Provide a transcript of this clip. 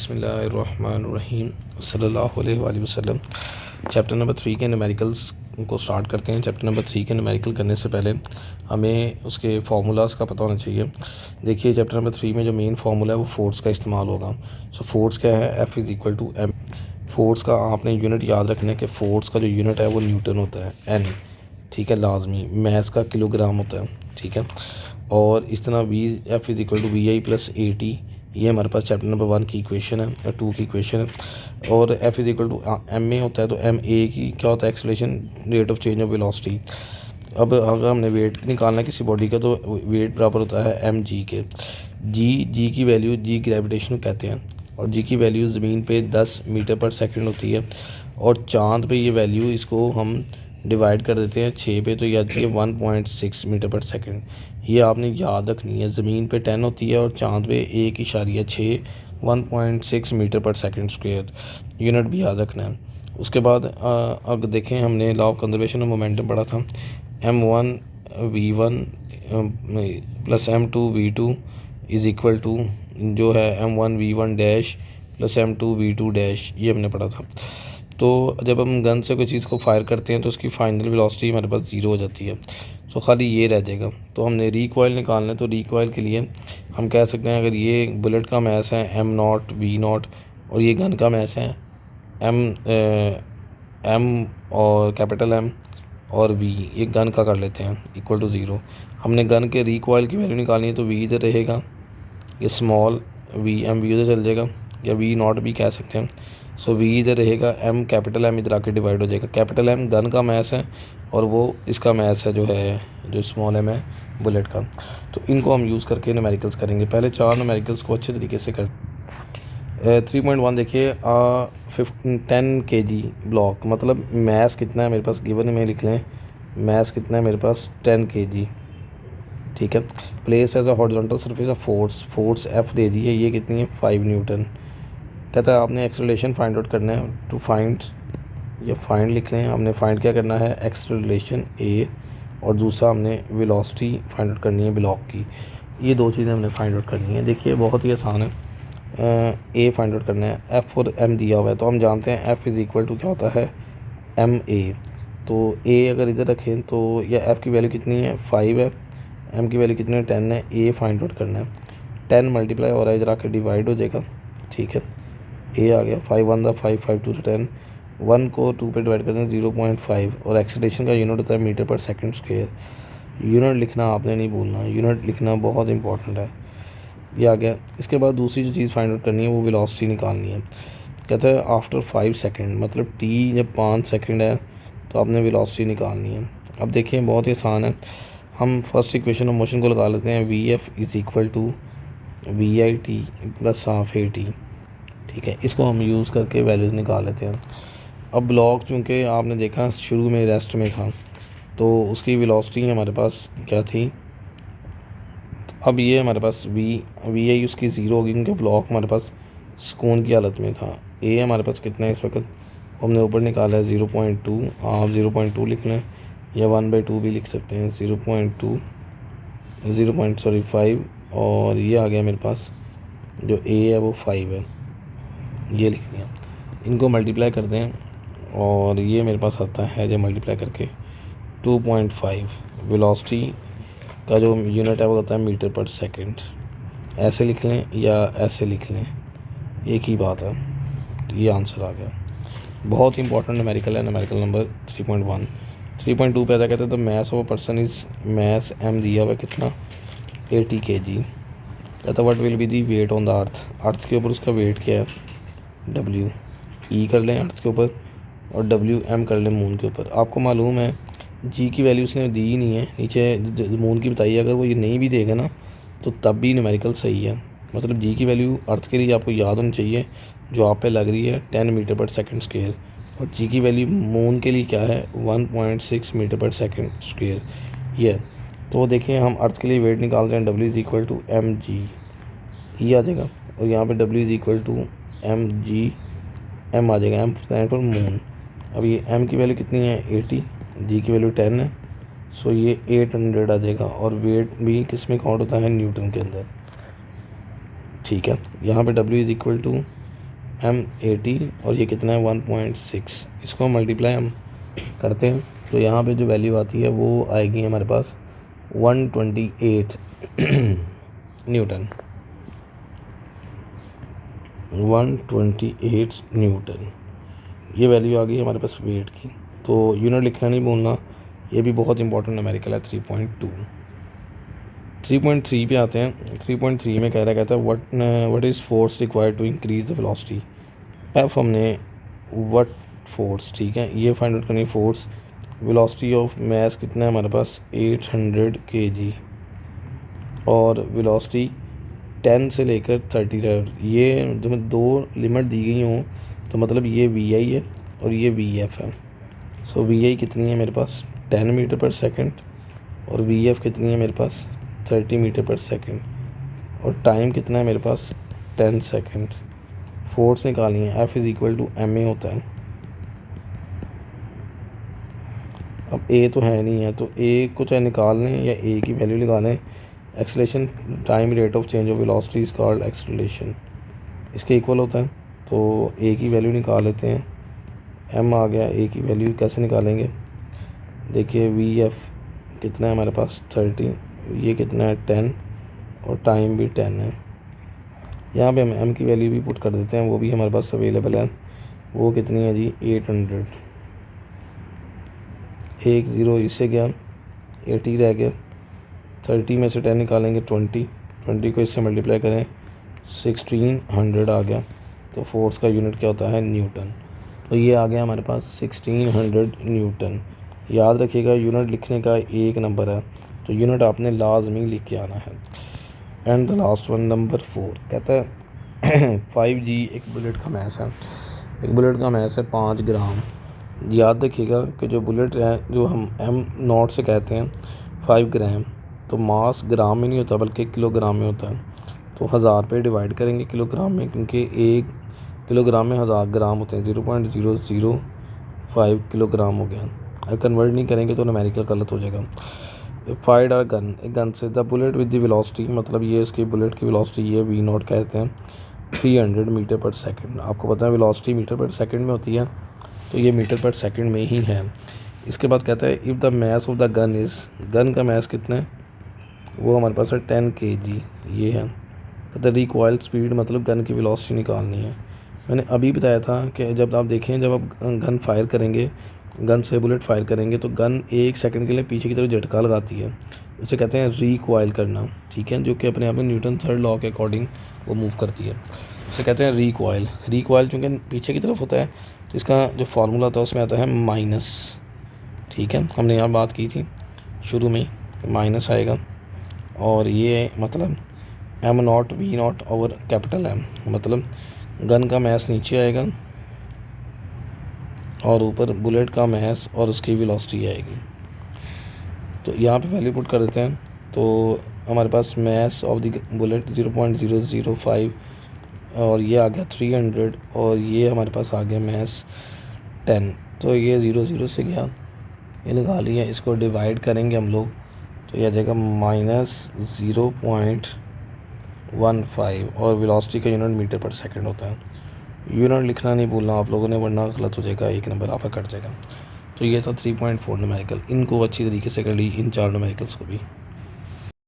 बिस्मिल्लाहिर्रहमानिर्रहीम सल्लल्लाहु अलैहि वसल्लम। चैप्टर नंबर 3 के न्यूमेरिकल्स को स्टार्ट करते हैं। चैप्टर नंबर 3 के न्यूमेरिकल करने से पहले हमें उसके फार्मूलाज का पता होना चाहिए। देखिए चैप्टर नंबर 3 में जो मेन फार्मूला है वो फोर्स का इस्तेमाल होगा। सो फोर्स क्या है, F is equal to M. Force का आपने यूनिट याद रखना है कि फोर्स का जो यूनिट है वो न्यूटन होता है, N, ठीक है, लाजमी। मैस का किलोग्राम होता है, ठीक है। और इस तरह F is equal to VI plus AT, ये हमारे पास चैप्टर नंबर 1 की इक्वेशन है या 2 की इक्वेशन है। और F is equal to MA होता है, तो MA की क्या होता है, acceleration, rate of change of velocity. अब अगर हमने वेट निकालना है किसी बॉडी का, तो वेट बराबर होता है mg के। जी की वैल्यू, जी ग्रेविटेशन कहते हैं, और जी की वैल्यू ज़मीन पे 10 मीटर पर सेकंड होती है, और चांद पे ये वैल्यू, इसको हम डिवाइड कर देते हैं 6 पे, तो ये आती है 1.6 मीटर पर सेकंड। ये आपने याद रखनी है। ज़मीन पे 10 होती है और चांद पे 1.6, 1.6 मीटर पर सेकंड स्क्वायर, यूनिट भी याद रखना है। उसके बाद अगर देखें, हमने law of conservation of momentum पढ़ा था, m1 v1 plus m2 v2 is equal to जो है m1 v1 dash plus m2 v2 dash, ये हमने पढ़ा था। तो जब हम गन से कोई चीज़ को फायर करते हैं तो उसकी फाइनल वेलोसिटी हमारे पास 0 हो जाती है, तो खाली ये रह जाएगा। तो हमने रिकॉइल निकालना है, तो रिकॉइल के लिए हम कह सकते हैं, अगर ये बुलेट का मैस है m0 v0 और ये गन का मैस है m और कैपिटल M और v, ये गन का कर लेते हैं, इक्वल टू 0। हमने गन के रिकॉइल की वैल्यू निकालनी है, तो v इधर रहेगा, ये स्मॉल v, m v उधर चल जाएगा, या v0 भी कह सकते हैं। सो v इधर रहेगा, m कैपिटल M इधर आके डिवाइड हो जाएगा। कैपिटल M गन का मैस है और वो इसका मैस है जो स्मॉल m है बुलेट का। तो इनको हम यूज़ करके न्यूमेरिकल्स करेंगे। पहले 4 न्यूमेरिकल्स को अच्छे तरीके से कर 3.1 देखिए, 10 kg ब्लॉक, मतलब मैस कितना है मेरे पास गिवन में, लिख लें मैस कितना है मेरे पास 10 kg, ठीक है। Place as a horizontal surface of force F दे दी है, ये कितनी है 5 न्यूटन। कहता है आपने एक्सेलरेशन फाइंड आउट करना है, टू फाइंड, या फाइंड लिख लें। हमने फाइंड क्या करना है, एक्सेलरेशन A, और दूसरा हमने वेलोसिटी फाइंड आउट करनी है ब्लॉक की। ये 2 चीज़ें हमने फाइंड आउट करनी है। देखिए बहुत ही आसान है। A फाइंड आउट करना है, F और M दिया हुआ है, तो हम जानते हैं F इज़ इक्वल टू क्या होता है MA। तो A अगर इधर रखें तो यह F की वैल्यू कितनी है 5 है, M की वैल्यू कितनी है 10 है। A फाइंड आउट करना है, 10 मल्टीप्लाई हो रहा है, इधर आके डिवाइड हो जाएगा, ठीक है। A आ गया, 5 1 5 5 2 10, 1 को 2 पे डिवाइड करते हैं 0.5, और एक्सेलरेशन का यूनिट होता है मीटर पर सेकंड स्क्वायर। यूनिट लिखना आपने नहीं भूलना, यूनिट लिखना बहुत इंपॉर्टेंट है। ये आ गया। इसके बाद दूसरी जो चीज़ फाइंड आउट करनी है वो वेलोसिटी निकालनी है। कहता है आफ्टर 5 सेकंड, मतलब t जब 5 सेकंड है तो आपने वेलोसिटी निकालनी है। अब देखिए बहुत ही आसान है। हम फर्स्ट इक्वेशन ऑफ मोशन को लगा लेते हैं, Vf is equal to VIT plus half AT, ठीक है। इसको हम यूज़ करके वैल्यूज़ निकाल लेते हैं। अब ब्लॉक चूँकि आपने देखा शुरू में रेस्ट में था, तो उसकी वेलोसिटी हमारे पास क्या थी, अब ये हमारे पास VI उसकी 0 होगी, क्योंकि ब्लॉक हमारे पास सुकून की हालत में था। A हमारे पास कितना है इस वक्त, हमने ऊपर निकाला है 0.2, आप 0.2 लिख लें, या 1/2 भी लिख सकते हैं। 5, और ये आ गया मेरे पास जो A है वो 5 है, ये लिख लिया। इनको मल्टीप्लाई करते हैं और ये मेरे पास आता है जब मल्टीप्लाई करके 2.5। वेलोसिटी का जो यूनिट है वो होता है मीटर पर सेकंड। ऐसे लिख लें या ऐसे लिख लें, एक ही बात है। तो ये आंसर आ गया। बहुत इंपॉर्टेंट न्यूमेरिकल है, न्यूमेरिकल नंबर 3.1। 3.2 पे ऐसा कहते हैं, तो mass of a person is, mass M दिया हुआ कितना 80 kg। कहता what will be the weight on the earth के ऊपर उसका वेट क्या है W। E कर लें अर्थ के ऊपर, और WM कर लें मून के ऊपर। आपको मालूम है जी की वैल्यू उसने दी ही नहीं है, नीचे मून की बताइए। अगर वो ये नहीं भी देगा ना तो तब भी न्यूमेरिकल सही है। मतलब जी की वैल्यू अर्थ के लिए आपको याद होनी चाहिए, जो आप पे लग रही है 10 मीटर पर सेकंड स्क्वायर, और जी की वैल्यू मून के लिए क्या है 1.6 मीटर पर सेकंड स्क्वायर। ये तो देखें, हम अर्थ के लिए वेट निकाल रहे हैं, W is equal to mg, ये आ जाएगा, और यहाँ पे W is equal to mg, M आ जाएगा, M स्टैंड फॉर मून। अब ये M की वैल्यू कितनी है 80, जी की वैल्यू 10 है, सो ये 800 आ जाएगा। और वेट भी किस में काउंट होता है, न्यूटन के अंदर, ठीक है। यहाँ पे W is equal to M80 और ये कितना है 1.6। इसको मल्टीप्लाई हम करते हैं तो यहाँ पे जो वैल्यू आती है वो आएगी हमारे पास 128 न्यूटन, 128 न्यूटन ये वैल्यू आ गई हमारे पास वेट की। तो यूनिट लिखना नहीं भूलना, ये भी बहुत इंपॉर्टेंट न्यूमेरिकल है। 3.2 3.3 पे आते हैं। 3.3 में कहता है what is force required to increase the velocity. F हमने व्हाट फोर्स, ठीक है, ये फाइंड आउट करनी फोर्स। वेलोसिटी ऑफ मास कितना है हमारे पास 800 kg और वेलोसिटी 10 से लेकर 30 तक। ये जो मैं दो लिमिट दी गई हूँ तो मतलब ये VI है और ये VF है। सो VI कितनी है मेरे पास 10 मीटर पर सेकंड और VF कितनी है मेरे पास 30 मीटर पर सेकंड और टाइम कितना है मेरे पास 10 सेकंड। फोर्स निकालनी है, F is equal to MA होता है। अब A तो है नहीं है तो A को चाहे निकाल लें या A की वैल्यू निकाल लें। Acceleration time rate of change of velocity is called acceleration, इसके इक्वल होता है। तो A की वैल्यू निकाल लेते हैं, M आ गया। A की वैल्यू कैसे निकालेंगे, देखिए VF कितना है हमारे पास 30, ये कितना है 10 और टाइम भी 10 है। यहाँ पे हम M की वैल्यू भी पुट कर देते हैं, वो भी हमारे पास अवेलेबल है। वो कितनी है जी 800। 1 0 इससे गया, 80 रह गया। 30 में से 10 निकालेंगे 20 को इससे मल्टीप्लाई करें 1600 आ गया। तो फोर्स का यूनिट क्या होता है न्यूटन। तो ये आ गया हमारे पास 1600 न्यूटन। याद रखिएगा यूनिट लिखने का एक नंबर है तो यूनिट आपने लाजमी लिख के आना है। And the last one number 4 कहता है 5G एक बुलेट का मैस है। एक बुलेट का मैस है 5 ग्राम। याद रखिएगा कि जो बुलेट है जो हम M0 से कहते हैं 5 ग्राम, तो मास ग्राम में नहीं होता बल्कि किलोग्राम में होता है। तो 1000 पे डिवाइड करेंगे किलोग्राम में, क्योंकि 1 किलोग्राम में 1000 ग्राम होते हैं। 0.005 किलोग्राम हो गया। अगर कन्वर्ट नहीं करेंगे तो न्यूमेरिकल गलत हो जाएगा। फायर्ड आर गन, एक गन से the bullet with the velocity, मतलब ये इसकी बुलेट की वेलोसिटी ये V0 कहते हैं 300 मीटर पर सेकंड। आपको पता है वेलोसिटी मीटर पर सेकंड में होती है तो ये मीटर पर सेकंड में ही है। इसके बाद कहता है if the mass of the gun is, gun का मास कितना है वो हमारे पास है 10 kg ये है। कहता है रिकॉइल स्पीड, मतलब गन की वेलोसिटी निकालनी है। मैंने अभी बताया था कि जब आप देखें जब आप गन फायर करेंगे, गन से बुलेट फायर करेंगे तो गन 1 सेकंड के लिए पीछे की तरफ झटका लगाती है, उसे कहते हैं रिकॉइल करना, ठीक है, जो कि अपने आप में न्यूटन थर्ड लॉ के अकॉर्डिंग वो मूव करती है। उसे कहते हैं रिकॉइल। रिकॉइल चूँकि पीछे की तरफ होता है तो इसका जो फार्मूला होता है उसमें आता है माइनस, ठीक है, हमने यहाँ बात की थी शुरू में माइनस आएगा और ये मतलब M0 V0 over capital M, मतलब गन का मैस नीचे आएगा और ऊपर बुलेट का मैस और उसकी वेलोसिटी आएगी। तो यहाँ पे वैल्यू पुट कर देते हैं तो हमारे पास मैस ऑफ द बुलेट 0.005 और ये आ गया 300 और ये हमारे पास आ गया मैस 10। तो ये 0 से गया, ये निकाल लिया। इसको डिवाइड करेंगे हम लोग तो यह आ जाएगा -0.15 और वेलोसिटी का यूनिट मीटर पर सेकंड होता है। यूनिट लिखना नहीं भूलना आप लोगों ने, वरना गलत हो जाएगा, एक नंबर आपका कट जाएगा। तो ये था 3.4 न्यूमेरिकल। इनको अच्छी तरीके से कर ली, इन 4 न्यूमेरिकल्स को भी।